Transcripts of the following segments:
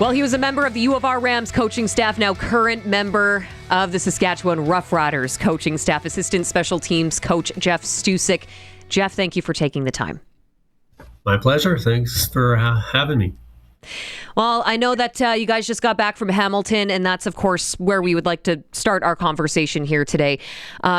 Well, he was a member of the U of R Rams coaching staff, now current member of the Saskatchewan Roughriders coaching staff, assistant special teams coach Jeff Stusek. Jeff, thank you for taking the time. My pleasure. Thanks for having me. Well, I know that you guys just got back from Hamilton, and that's, of course, where we would like to start our conversation here today.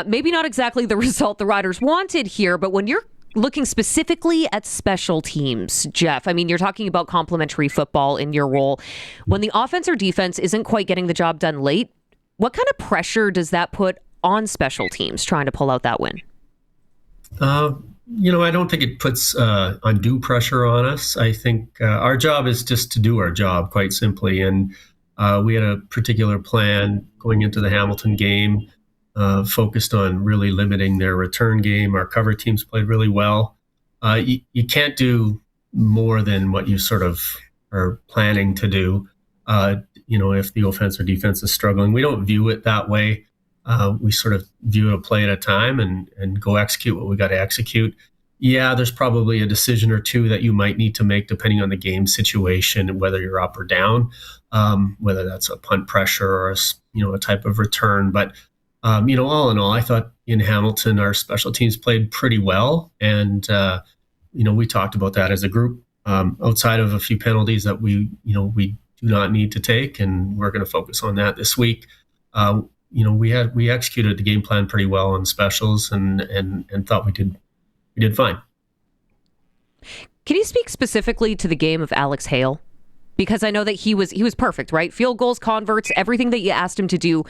Maybe not exactly the result the Riders wanted here, but when you're looking specifically at special teams, Jeff, I mean, you're talking about complementary football in your role. When the offense or defense isn't quite getting the job done late, what kind of pressure does that put on special teams trying to pull out that win? I don't think it puts undue pressure on us. I think our job is just to do our job, quite simply. And we had a particular plan going into the Hamilton game, focused on really limiting their return game. Our cover teams played really well. You can't do more than what you sort of are planning to do. If the offense or defense is struggling, we don't view it that way. We sort of view it a play at a time and go execute what we got to execute. Yeah, there's probably a decision or two that you might need to make depending on the game situation, whether you're up or down, whether that's a punt pressure or a type of return. But all in all, I thought in Hamilton our special teams played pretty well, and we talked about that as a group. Outside of a few penalties that we do not need to take, and we're going to focus on that this week. We executed the game plan pretty well on specials, and thought we did fine. Can you speak specifically to the game of Alex Hale? Because I know that he was perfect, right? Field goals, converts, everything that you asked him to do,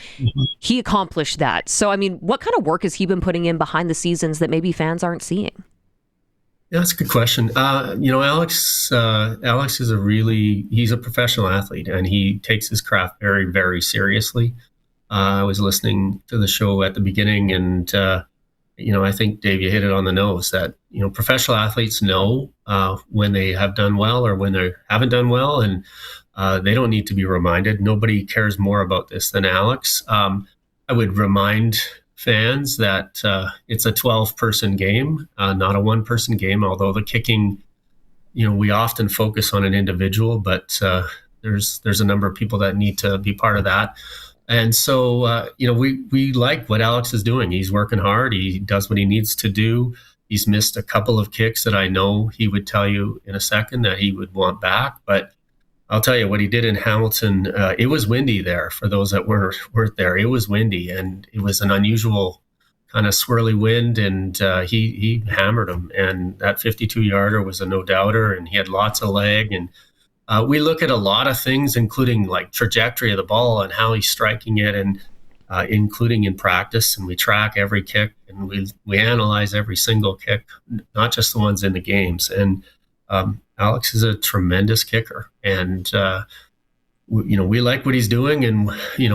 he accomplished that. So, I mean, what kind of work has he been putting in behind the scenes that maybe fans aren't seeing? Yeah, that's a good question. Alex is he's a professional athlete, and he takes his craft very, very seriously. I was listening to the show at the beginning, and I think, Dave, you hit it on the nose that, professional athletes know when they have done well or when they haven't done well, and they don't need to be reminded. Nobody cares more about this than Alex. I would remind fans that it's a 12-person game, not a one-person game, although the kicking, we often focus on an individual, but there's a number of people that need to be part of that. And so, we like what Alex is doing. He's working hard. He does what he needs to do. He's missed a couple of kicks that I know he would tell you in a second that he would want back. But I'll tell you what he did in Hamilton. It was windy there for those that weren't there. It was windy, and it was an unusual kind of swirly wind, and he hammered him. And that 52-yarder was a no-doubter, and he had lots of leg. And we look at a lot of things, including like trajectory of the ball and how he's striking it, and including in practice. And we track every kick, and we analyze every single kick, not just the ones in the games. And Alex is a tremendous kicker, and we like what he's doing, and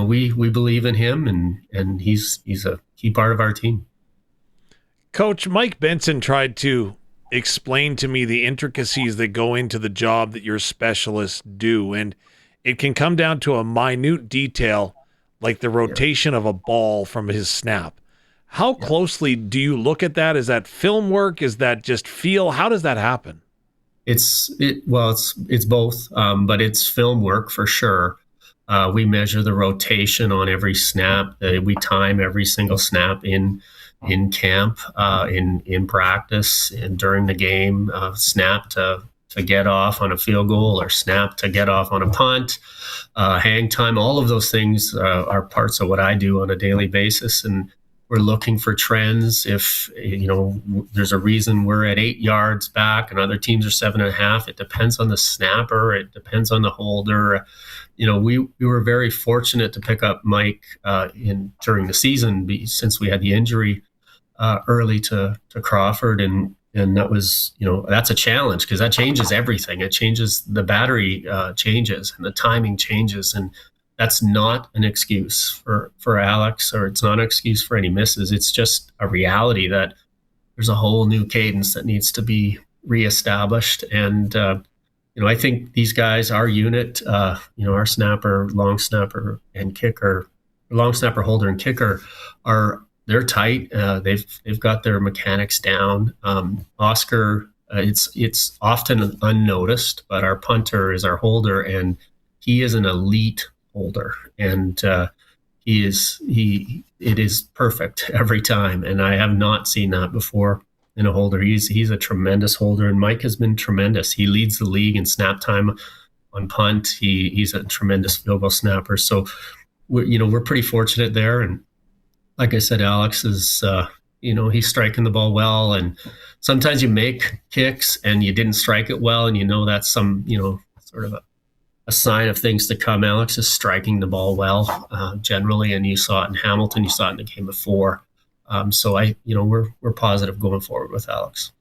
we believe in him, and he's a key part of our team. Coach, Mike Benson tried to explain to me the intricacies that go into the job that your specialists do, and it can come down to a minute detail like the rotation of a ball from his snap. How closely do you look at that? Is that film work? Is that just feel? How does that happen? It's both, but it's film work for sure. We measure the rotation on every snap. We time every single snap in camp, in practice, and during the game. Snap to get off on a field goal, or snap to get off on a punt, hang time. All of those things are parts of what I do on a daily basis, and we're looking for trends. If there's a reason we're at 8 yards back and other teams are 7.5, it depends on the snapper. It depends on the holder. We were very fortunate to pick up Mike during the season, since we had the injury early to Crawford, and that was that's a challenge, because that changes everything. It changes the battery, changes, and the timing changes, and that's not an excuse for Alex, or it's not an excuse for any misses. It's just a reality that there's a whole new cadence that needs to be reestablished. And I think these guys, our unit, our snapper, long snapper, and kicker, long snapper, holder, and kicker, they're tight. They've got their mechanics down. Oscar, it's often unnoticed, but our punter is our holder, and he is an elite holder, and it is perfect every time. And I have not seen that before in a holder. He's a tremendous holder, and Mike has been tremendous. He leads the league in snap time on punt. He's a tremendous field goal snapper. So we're pretty fortunate there. And like I said, Alex is he's striking the ball well, and sometimes you make kicks and you didn't strike it well, and that's some sort of a sign of things to come. Alex is striking the ball well generally, and you saw it in Hamilton, you saw it in the game before. So we're positive going forward with Alex.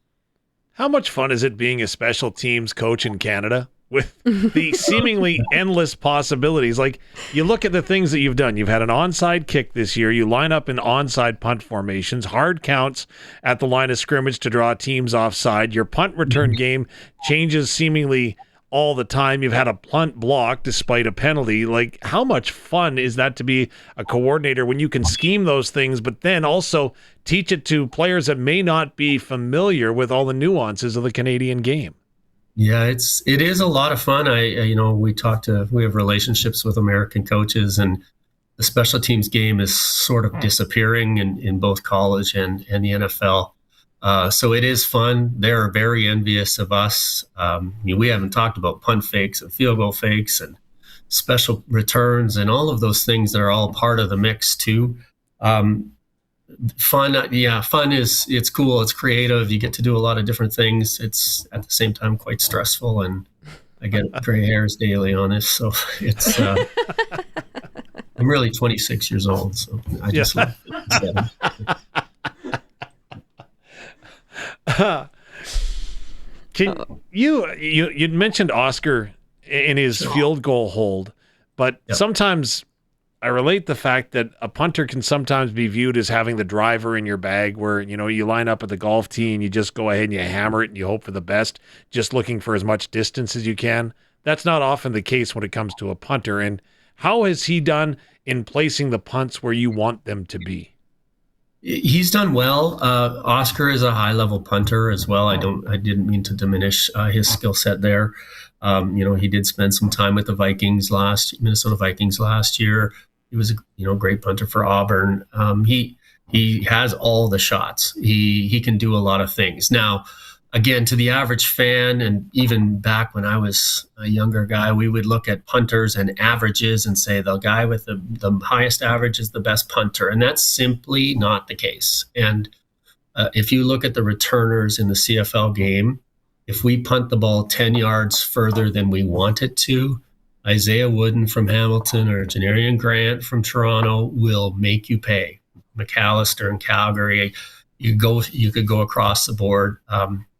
How much fun is it being a special teams coach in Canada with the seemingly endless possibilities? Like, you look at the things that you've done. You've had an onside kick this year. You line up in onside punt formations, hard counts at the line of scrimmage to draw teams offside. Your punt return game changes seemingly all the time. You've had a punt block despite a penalty. Like, how much fun is that to be a coordinator when you can scheme those things, but then also teach it to players that may not be familiar with all the nuances of the Canadian game? Yeah, it is a lot of fun. We have relationships with American coaches, and the special teams game is sort of disappearing in both college and the NFL. So it is fun. They're very envious of us. We haven't talked about punt fakes and field goal fakes and special returns and all of those things that are all part of the mix too. Fun is, it's cool, it's creative, you get to do a lot of different things. It's at the same time quite stressful, and I get gray hairs daily on this, so it's I'm really 26 years old, so I just love it. You'd mentioned Oscar in his field goal hold, but sometimes I relate the fact that a punter can sometimes be viewed as having the driver in your bag, where you line up at the golf tee and you just go ahead and you hammer it and you hope for the best, just looking for as much distance as you can. That's not often the case when it comes to a punter. And how has he done in placing the punts where you want them to be? He's done well. Oscar is a high-level punter as well. I didn't mean to diminish his skill set there. He did spend some time with the Minnesota Vikings last year. He was a great punter for Auburn. He has all the shots. He can do a lot of things. Now, again, to the average fan, and even back when I was a younger guy, we would look at punters and averages and say the guy with the highest average is the best punter. And that's simply not the case. And if you look at the returners in the CFL game, if we punt the ball 10 yards further than we want it to, Isaiah Wooden from Hamilton or Janarian Grant from Toronto will make you pay. McAllister in Calgary, you could go across the board.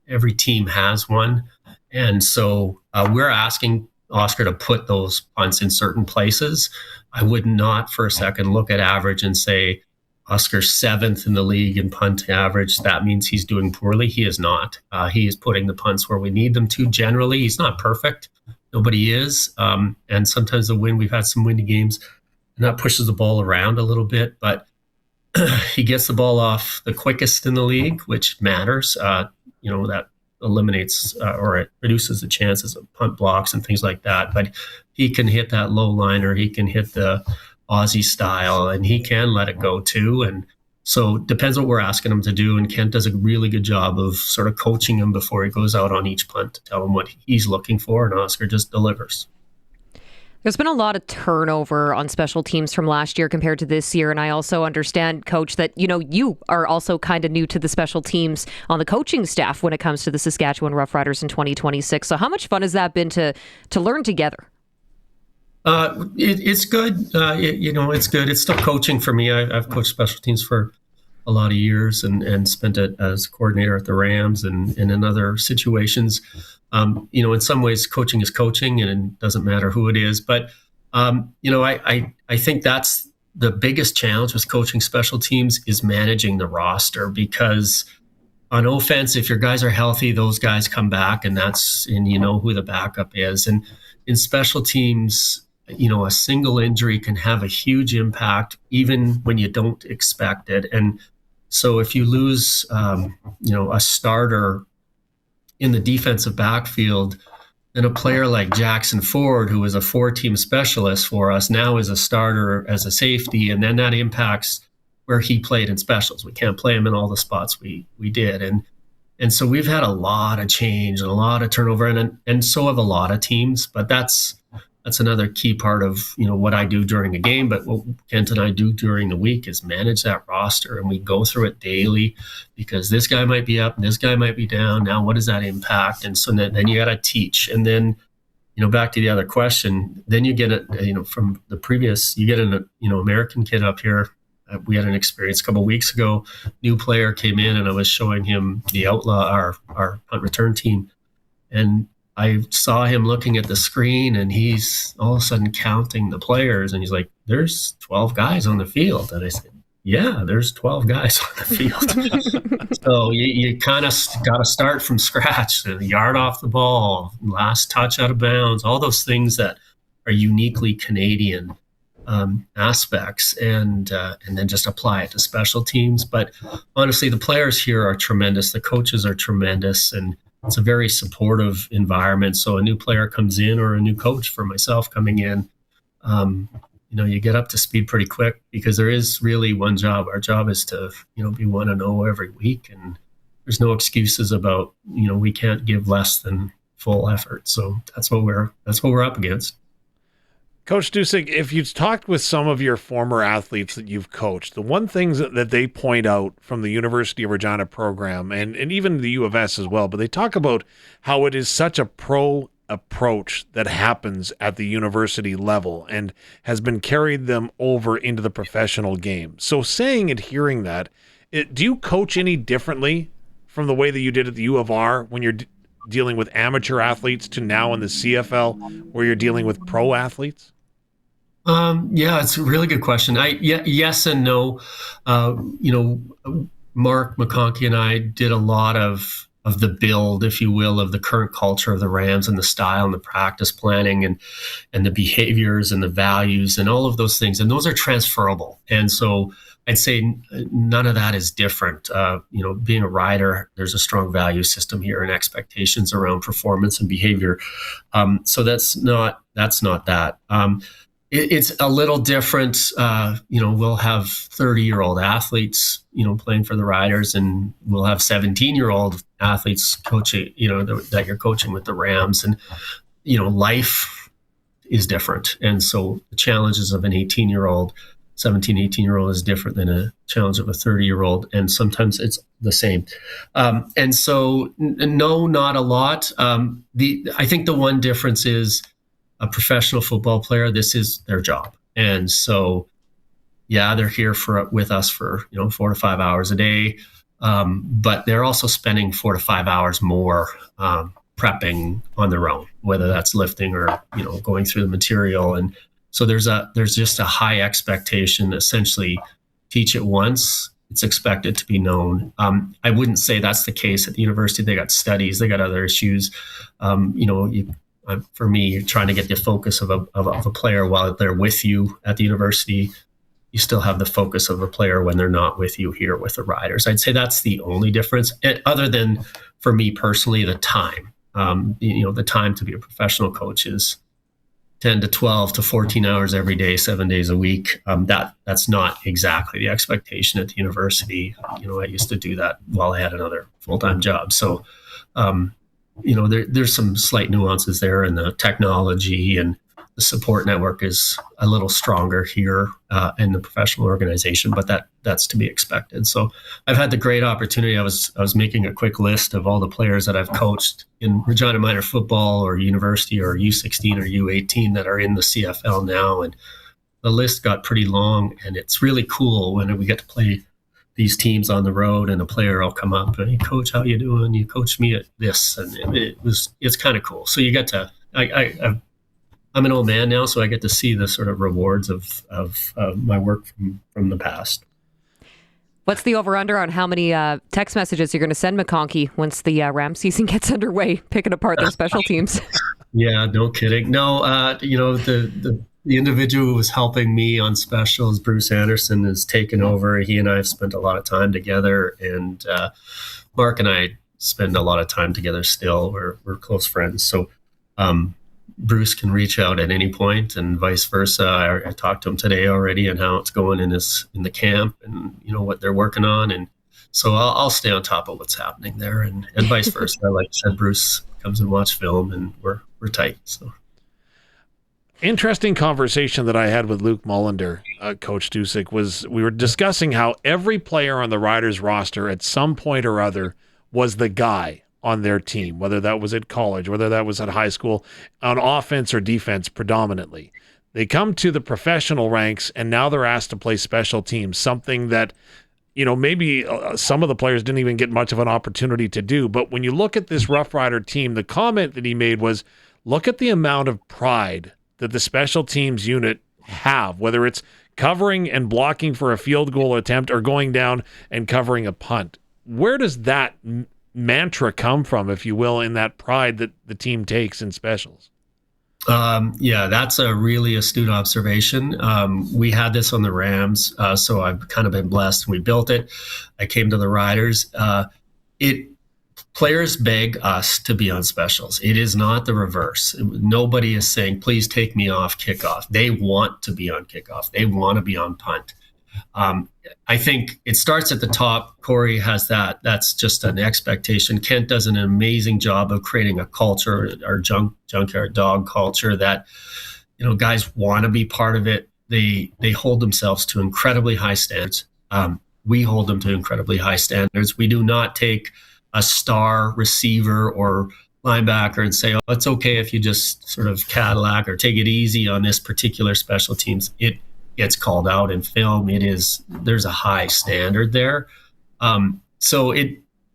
Every team has one. And so we're asking Oscar to put those punts in certain places. I would not for a second look at average and say Oscar's 7th in the league in punt average. That means he's doing poorly. He is not. He is putting the punts where we need them to. Generally, he's not perfect. Nobody is. And sometimes we've had some windy games, and that pushes the ball around a little bit. But he gets the ball off the quickest in the league, which matters. That eliminates or it reduces the chances of punt blocks and things like that. But he can hit that low liner. He can hit the Aussie style, and he can let it go too. And so it depends what we're asking him to do. And Kent does a really good job of sort of coaching him before he goes out on each punt to tell him what he's looking for. And Oscar just delivers. There's been a lot of turnover on special teams from last year compared to this year. And I also understand, Coach, that, you are also kind of new to the special teams on the coaching staff when it comes to the Saskatchewan Roughriders in 2026. So how much fun has that been to learn together? It's good. It's good. It's still coaching for me. I've coached special teams for a lot of years and spent it as coordinator at the Rams and in other situations. In some ways, coaching is coaching, and it doesn't matter who it is. But I think that's the biggest challenge with coaching special teams is managing the roster, because on offense, if your guys are healthy, those guys come back, and you know who the backup is. And in special teams, a single injury can have a huge impact, even when you don't expect it. And so if you lose, a starter in the defensive backfield, then a player like Jackson Ford, who was a 4-team specialist for us, now is a starter as a safety, and then that impacts where he played in specials. We can't play him in all the spots we did, and so we've had a lot of change and a lot of turnover, and so have a lot of teams. But that's another key part of what I do during a game. But what Kent and I do during the week is manage that roster, and we go through it daily because this guy might be up, this guy might be down. Now, what does that impact? And so then you got to teach, and then back to the other question. Then you get it, from the previous, you get an American kid up here. We had an experience a couple of weeks ago. New player came in, and I was showing him the Outlaw, our punt return team, and I saw him looking at the screen, and he's all of a sudden counting the players, and he's like, "There's 12 guys on the field." And I said, "Yeah, there's 12 guys on the field." So you kind of got to start from scratch. A yard off the ball, last touch out of bounds, all those things that are uniquely Canadian aspects, and then just apply it to special teams. But honestly, the players here are tremendous. The coaches are tremendous, and it's a very supportive environment. So a new player comes in, or a new coach for myself coming in, you get up to speed pretty quick, because there is really one job. Our job is to be 1-0 every week, and there's no excuses about we can't give less than full effort. So that's what we're up against. Coach Stusek, if you've talked with some of your former athletes that you've coached, the one thing that they point out from the University of Regina program, and even the U of S as well, but they talk about how it is such a pro approach that happens at the university level and has been carried them over into the professional game. So saying and hearing that, do you coach any differently from the way that you did at the U of R when you're dealing with amateur athletes to now in the CFL where you're dealing with pro athletes? Yeah, it's a really good question. Yes and no. Mark McConkey and I did a lot of the build, if you will, of the current culture of the Rams, and the style and the practice planning and the behaviors and the values and all of those things. And those are transferable. And so I'd say none of that is different. Being a rider, there's a strong value system here and expectations around performance and behavior. So that's not that. It's a little different. We'll have 30-year-old athletes, playing for the Riders, and we'll have 17-year-old athletes coaching, that you're coaching with the Rams. And, life is different. And so the challenges of an 18-year-old is different than a challenge of a 30-year-old. And sometimes it's the same. And so, no, not a lot. I think the one difference is, a professional football player, this is their job. And so, yeah, they're here with us for 4 to 5 hours a day, but they're also spending 4 to 5 hours more prepping on their own, whether that's lifting or going through the material. And so there's just a high expectation. Essentially, teach it once, it's expected to be known. I wouldn't say that's the case at the university. They got studies, they got other issues. For me, you're trying to get the focus of a player while they're with you at the university. You still have the focus of a player when they're not with you here with the Riders. I'd say that's the only difference, other than for me personally, the time. The time to be a professional coach is 10 to 12 to 14 hours every day, 7 days a week. That's not exactly the expectation at the university. I used to do that while I had another full-time job. So, there's some slight nuances there in the technology, and the support network is a little stronger here in the professional organization, but that's to be expected. So I've had the great opportunity. I was making a quick list of all the players that I've coached in Regina minor football or university or U16 or U18 that are in the CFL now. And the list got pretty long, and it's really cool when we get to play these teams on the road, and a player will come up and, "Hey, coach, how you doing? You coached me at this." And it's kind of cool. So you get to, I'm an old man now, so I get to see the sort of rewards of my work from the past. What's the over-under on how many text messages you're going to send McConkey once the Ram season gets underway, picking apart their special teams? Yeah, no kidding. No, the individual who was helping me on specials, Bruce Anderson, has taken over. He and I have spent a lot of time together, and Mark and I spend a lot of time together still. We're close friends. So Bruce can reach out at any point, and vice versa. I talked to him today already and how it's going in the camp, and what they're working on, and so I'll stay on top of what's happening there, and vice versa. Like I said, Bruce comes and watch film, and we're tight. So interesting conversation that I had with Luke Mullender, Coach Stusek, was we were discussing how every player on the Riders roster at some point or other was the guy on their team, whether that was at college, whether that was at high school, on offense or defense predominantly. They come to the professional ranks, and now they're asked to play special teams, something that, maybe some of the players didn't even get much of an opportunity to do. But when you look at this Rough Rider team, the comment that he made was, look at the amount of pride that the special teams unit have, whether it's covering and blocking for a field goal attempt or going down and covering a punt. Where does that mantra come from, if you will, in that pride that the team takes in specials? Yeah, that's a really astute observation. We had this on the Rams, so I've kind of been blessed. We built it. I came to the Riders. Players beg us to be on specials. It is not the reverse. Nobody is saying, please take me off kickoff. They want to be on kickoff. They want to be on punt. I think it starts at the top. Corey has that. That's just an expectation. Kent does an amazing job of creating a culture, our junkyard dog culture, that guys want to be part of it. They hold themselves to incredibly high standards. We hold them to incredibly high standards. We do not take a star receiver or linebacker and say, oh, it's okay if you just sort of Cadillac or take it easy on this particular special teams. It gets called out in film. There's a high standard there. So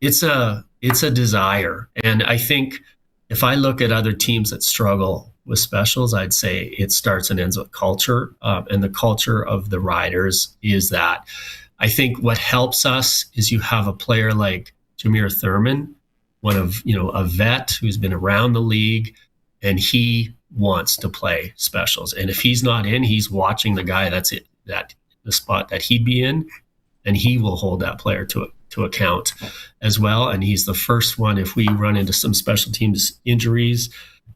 it's a desire. And I think if I look at other teams that struggle with specials, I'd say it starts and ends with culture. And the culture of the Riders is that. I think what helps us is you have a player like Jameer Thurman, a vet who's been around the league, and he wants to play specials. And if he's not in, he's watching the guy the spot that he'd be in, and he will hold that player to account as well. And he's the first one, if we run into some special teams injuries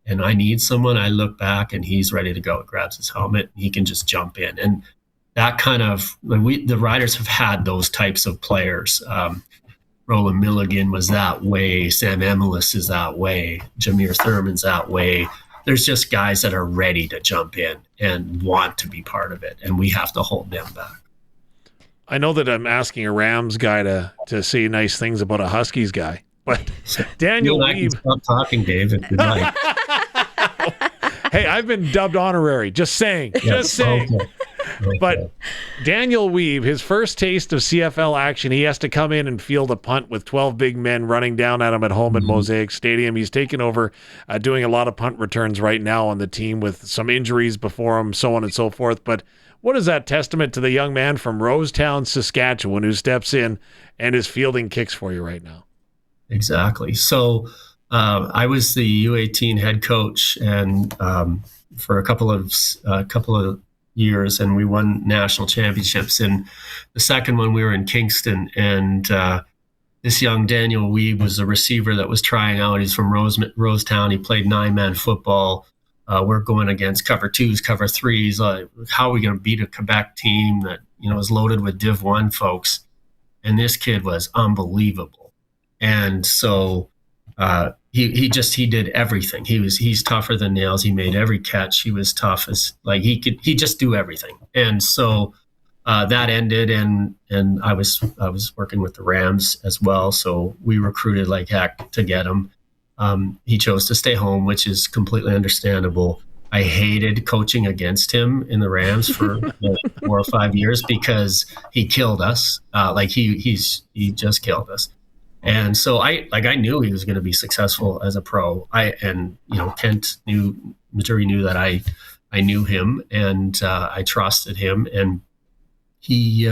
and I need someone, I look back and he's ready to go. He grabs his helmet, and he can just jump in. And that kind of, the Riders have had those types of players. Roland Milligan was that way. Sam Emelis is that way. Jameer Thurman's that way. There's just guys that are ready to jump in and want to be part of it, and we have to hold them back. I know that I'm asking a Rams guy to say nice things about a Huskies guy, but Daniel Weeb. Stop talking, Dave, if you'd like. Hey, I've been dubbed honorary. Just saying. Just saying. Okay. But Daniel Weeb, his first taste of CFL action, he has to come in and field a punt with 12 big men running down at him at home at Mosaic Stadium. He's taken over doing a lot of punt returns right now on the team with some injuries before him, so on and so forth. But what is that testament to the young man from Rosetown, Saskatchewan, who steps in and is fielding kicks for you right now? Exactly. So I was the U18 head coach, and for a couple of years, and we won national championships. And the second one, we were in Kingston, and this young Daniel Weeb was a receiver that was trying out. He's from Rosetown. He played 9-man football. We're going against cover 2s, cover 3s. How are we going to beat a Quebec team that is loaded with Div 1 folks? And this kid was unbelievable. And so he did everything. He's tougher than nails. He made every catch. He was tough as he just do everything. And so that ended, and I was working with the Rams as well. So we recruited like heck to get him. He chose to stay home, which is completely understandable. I hated coaching against him in the Rams for 4 or 5 years because he killed us. He just killed us. And so I knew he was going to be successful as a pro. Kent Majuri knew that I knew him, and I trusted him, and he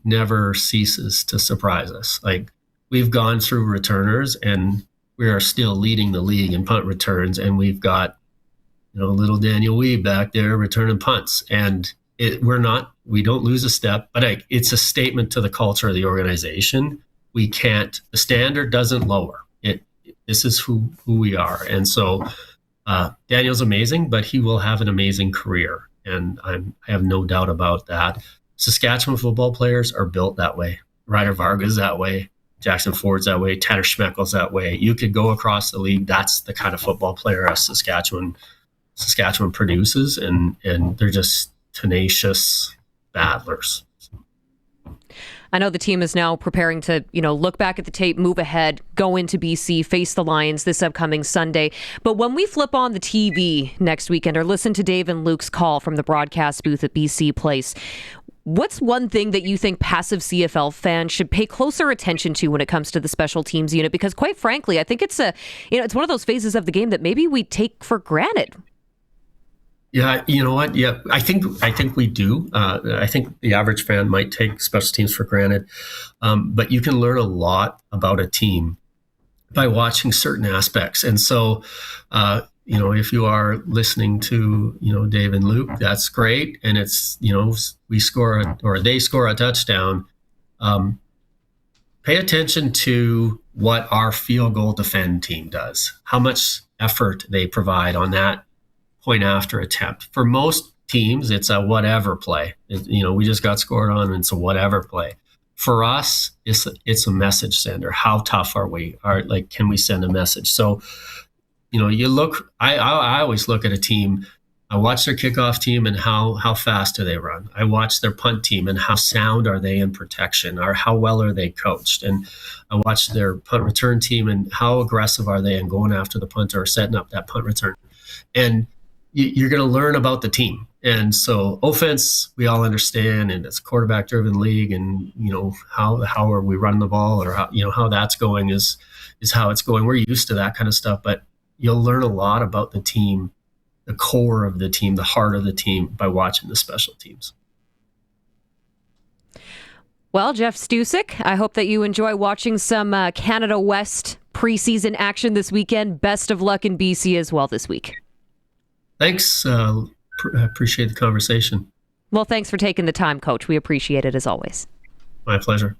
never ceases to surprise us. Like, we've gone through returners, and we are still leading the league in punt returns, and we've got little Daniel Weeb back there returning punts, and we don't lose a step, but it's a statement to the culture of the organization. The standard doesn't lower. This is who we are. And so Daniel's amazing, but he will have an amazing career. And I have no doubt about that. Saskatchewan football players are built that way. Ryder Varga's that way. Jackson Ford's that way. Tanner Schmeckel's that way. You could go across the league. That's the kind of football player Saskatchewan produces, and they're just tenacious battlers. I know the team is now preparing to, look back at the tape, move ahead, go into BC, face the Lions this upcoming Sunday. But when we flip on the TV next weekend or listen to Dave and Luke's call from the broadcast booth at BC Place, what's one thing that you think passive CFL fans should pay closer attention to when it comes to the special teams unit? Because quite frankly, I think it's it's one of those phases of the game that maybe we take for granted. Yeah, you know what? Yeah, I think we do. I think the average fan might take special teams for granted, but you can learn a lot about a team by watching certain aspects. And so, if you are listening to Dave and Luke, that's great. And it's we score or they score a touchdown. Pay attention to what our field goal defend team does. How much effort they provide on that point after attempt. For most teams, it's a whatever play. We just got scored on, and it's a whatever play. For us, it's a message sender. How tough are we? Can we send a message? So, you look. I always look at a team. I watch their kickoff team and how fast do they run. I watch their punt team and how sound are they in protection, or how well are they coached. And I watch their punt return team and how aggressive are they in going after the punter or setting up that punt return. And you're going to learn about the team. And so offense, we all understand, and it's a quarterback driven league, and how are we running the ball, or how that's going is how it's going. We're used to that kind of stuff, but you'll learn a lot about the team, the core of the team, the heart of the team, by watching the special teams. Well, Jeff Stusek, I hope that you enjoy watching some Canada West preseason action this weekend. Best of luck in BC as well this week. Thanks. I appreciate the conversation. Well, thanks for taking the time, Coach. We appreciate it as always. My pleasure.